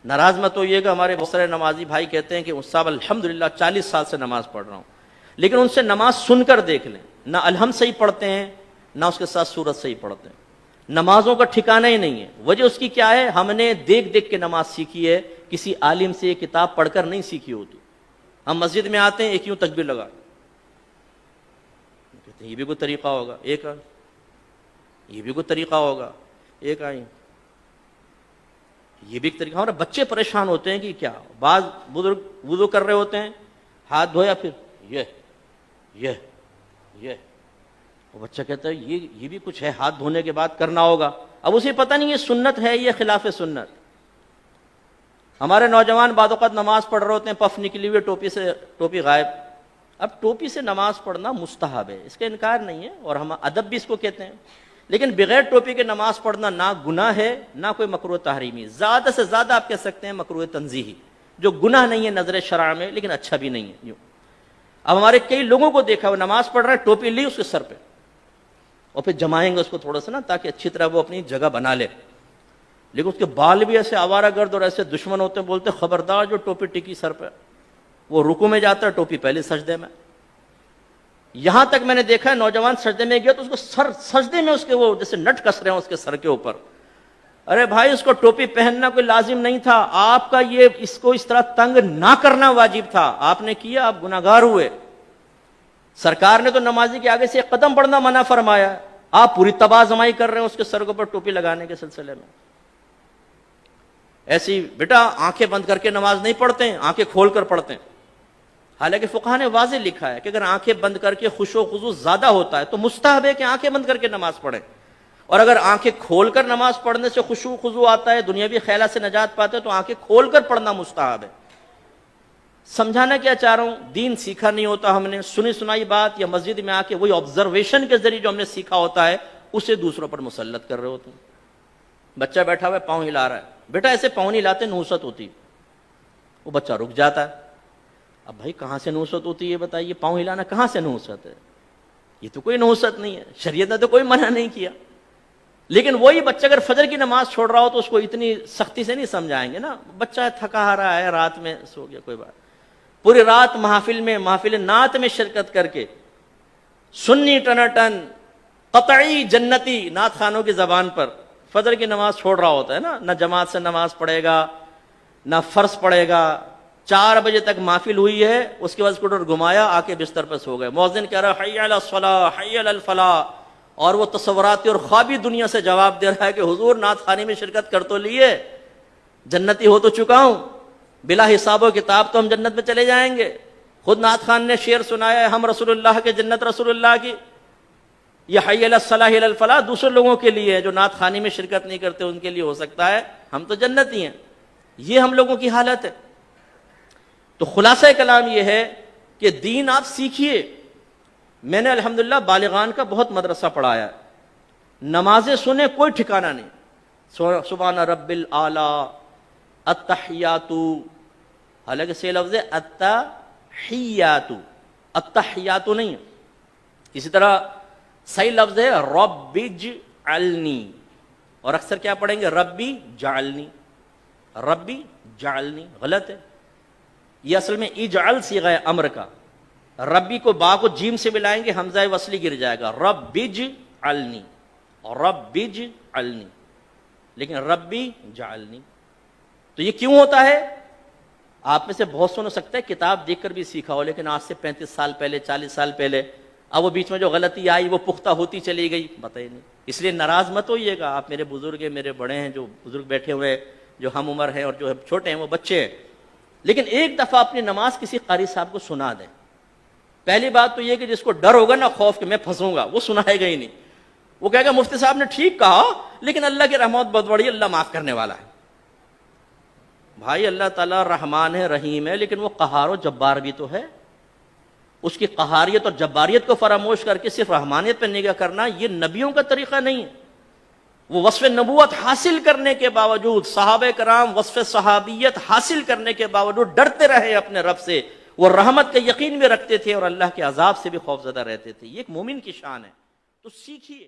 ناراض مت ہوئیے گا، ہمارے بہت سارے نمازی بھائی کہتے ہیں کہ صاحب الحمدللہ 40 سال سے نماز پڑھ رہا ہوں، لیکن ان سے نماز سن کر دیکھ لیں، نہ الحمد صحیح پڑھتے ہیں نہ اس کے ساتھ سورت صحیح پڑھتے ہیں، نمازوں کا ٹھکانہ ہی نہیں ہے۔ وجہ اس کی کیا ہے؟ ہم نے دیکھ دیکھ کے نماز سیکھی ہے، کسی عالم سے کتاب پڑھ کر نہیں سیکھی ہوتی۔ ہم مسجد میں آتے ہیں ایک یوں تکبیر لگا، کہتے ہیں یہ بھی کوئی طریقہ ہوگا، ایک یہ بھی کوئی طریقہ ہوگا، ایک آئی یہ بھی ایک طریقہ۔ ہمارے بچے پریشان ہوتے ہیں کہ کیا، بعض بزرگ وضو کر رہے ہوتے ہیں، ہاتھ دھویا پھر یہ وہ بچہ کہتا ہے یہ بھی کچھ ہے، ہاتھ دھونے کے بعد کرنا ہوگا۔ اب اسے پتہ نہیں یہ سنت ہے یہ خلاف سنت۔ ہمارے نوجوان بعض اوقات نماز پڑھ رہے ہوتے ہیں، پف نکلی ہوئی ٹوپی غائب۔ اب ٹوپی سے نماز پڑھنا مستحب ہے، اس کا انکار نہیں ہے، اور ہم ادب بھی اس کو کہتے ہیں، لیکن بغیر ٹوپی کے نماز پڑھنا نہ گناہ ہے نہ کوئی مکروہ تحریمی، زیادہ سے زیادہ آپ کہہ سکتے ہیں مکروہ تنزیہی، جو گناہ نہیں ہے نظر شرع میں لیکن اچھا بھی نہیں ہے یوں۔ اب ہمارے کئی لوگوں کو دیکھا وہ نماز پڑھ رہا ہے، ٹوپی لی اس کے سر پہ، اور پھر جمائیں گے اس کو تھوڑا سا نا تاکہ اچھی طرح وہ اپنی جگہ بنا لے، لیکن اس کے بال بھی ایسے آوارہ گرد اور ایسے دشمن ہوتے ہیں، بولتے خبردار جو ٹوپی ٹکی سر پہ، وہ رکوع میں جاتا ہے ٹوپی پہلے سجدے میں۔ یہاں تک میں نے دیکھا ہے نوجوان سجدے میں گیا تو اس کو سجدے میں اس کے وہ جیسے نٹ کس رہے ہیں اس کے سر کے اوپر۔ ارے بھائی اس کو ٹوپی پہننا کوئی لازم نہیں تھا، آپ کا یہ اس کو اس طرح تنگ نہ کرنا واجب تھا، آپ نے کیا، آپ گناہگار ہوئے۔ سرکار نے تو نمازی کے آگے سے ایک قدم بڑھنا منع فرمایا، آپ پوری تباہ زمائی کر رہے ہیں اس کے سر کے اوپر ٹوپی لگانے کے سلسلے میں۔ ایسی بیٹا آنکھیں بند کر کے نماز نہیں پڑھتے ہیں، آنکھیں کھول کر پڑھتے ہیں۔ حالانکہ فقہ نے واضح لکھا ہے کہ اگر آنکھیں بند کر کے خشوع و خضوع زیادہ ہوتا ہے تو مستحب ہے کہ آنکھیں بند کر کے نماز پڑھیں، اور اگر آنکھیں کھول کر نماز پڑھنے سے خشوع و خضوع آتا ہے، دنیاوی خیالات سے نجات پاتے ہیں، تو آنکھیں کھول کر پڑھنا مستحب ہے۔ سمجھانا کیا چاہ رہا ہوں، دین سیکھا نہیں ہوتا ہم نے، سنی سنائی بات یا مسجد میں آ کے وہی آبزرویشن کے ذریعے جو ہم نے سیکھا ہوتا ہے اسے دوسروں پر مسلط کر رہے ہوتے ہیں۔ بچہ بیٹھا ہوا ہے پاؤں ہلا رہا ہے، بیٹا ایسے پاؤں نہیں ہلاتے، نحوست ہوتی، وہ بچہ رک جاتا ہے۔ اب بھائی کہاں سے نحوست ہوتی ہے یہ بتائیے، پاؤں ہلانا کہاں سے نحوست ہے؟ یہ تو کوئی نحوست نہیں ہے، شریعت نے تو کوئی منع نہیں کیا۔ لیکن وہی بچہ اگر فجر کی نماز چھوڑ رہا ہو تو اس کو اتنی سختی سے نہیں سمجھائیں گے نا، بچہ تھکا رہا ہے، رات میں سو گیا، کوئی بات، پوری رات محافل نعت میں شرکت کر کے سنی ٹناٹن قطعی جنتی نعت خانوں کی زبان پر فجر کی نماز چھوڑ رہا ہوتا ہے نا، نہ جماعت سے نماز پڑھے گا نہ فرض پڑھے گا، 4 بجے تک محفل ہوئی ہے، اس کے بعد اسکوٹر گھمایا، آ کے بستر پر سو گئے، مؤذن کہہ رہا حی علی الصلاۃ حی علی الفلاح، اور وہ تصوراتی اور خوابی دنیا سے جواب دے رہا ہے کہ حضور نعت خوانی میں شرکت کر تو لیے، جنتی ہو تو چکا ہوں، بلا حساب و کتاب تو ہم جنت میں چلے جائیں گے۔ خود نعت خان نے شعر سنایا ہے، ہم رسول اللہ کے جنت رسول اللہ کی، یہ حی علی الصلاح حی علی الفلاح دوسرے لوگوں کے لیے ہے جو نعت خوانی میں شرکت نہیں کرتے، ان کے لیے ہو سکتا ہے، ہم تو جنتی ہیں۔ یہ ہم لوگوں کی حالت ہے۔ تو خلاصہ کلام یہ ہے کہ دین آپ سیکھیے۔ میں نے الحمدللہ بالغان کا بہت مدرسہ پڑھایا، نمازیں سنیں کوئی ٹھکانہ نہیں، سبحان رب الاعلی، التحیات، حالانکہ سے لفظ ہے التحیات، التحیات نہیں ہے۔ اسی طرح صحیح لفظ ہے رب اجعلنی، اور اکثر کیا پڑھیں گے ربی جعلنی، ربی جعلنی، غلط ہے۔ یہ اصل میں اجعل صیغہ امر کا، ربی کو با کو جیم سے ملائیں گے حمزہ وصلی گر جائے گا، رب اجعلنی، رب اجعلنی، لیکن ربی جعلنی۔ تو یہ کیوں ہوتا ہے؟ آپ میں سے بہت سن ہو سکتا ہے کتاب دیکھ کر بھی سیکھا ہو، لیکن آج سے 35 سال پہلے 40 سال پہلے، اب وہ بیچ میں جو غلطی آئی وہ پختہ ہوتی چلی گئی، بتائیے نہیں۔ اس لیے ناراض مت ہوئیے گا، آپ میرے بزرگ ہیں، میرے بڑے ہیں، جو بزرگ بیٹھے ہوئے جو ہم عمر ہیں اور جو چھوٹے ہیں وہ بچے ہیں، لیکن ایک دفعہ اپنی نماز کسی قاری صاحب کو سنا دیں۔ پہلی بات تو یہ کہ جس کو ڈر ہوگا نا، خوف کہ میں پھنسوں گا، وہ سنائے گا ہی نہیں، وہ کہے گا مفتی صاحب نے ٹھیک کہا لیکن اللہ کی رحمت بہت بڑی، اللہ معاف کرنے والا ہے۔ بھائی اللہ تعالیٰ رحمان ہے، رحیم ہے، لیکن وہ قہار و جبار بھی تو ہے۔ اس کی قہاریت اور جباریت کو فراموش کر کے صرف رحمانیت پہ نگاہ کرنا یہ نبیوں کا طریقہ نہیں ہے۔ وہ وصف نبوت حاصل کرنے کے باوجود، صحابہ کرام وصف صحابیت حاصل کرنے کے باوجود ڈرتے رہے اپنے رب سے، وہ رحمت کا یقین بھی رکھتے تھے اور اللہ کے عذاب سے بھی خوفزدہ رہتے تھے۔ یہ ایک مومن کی شان ہے، تو سیکھیے۔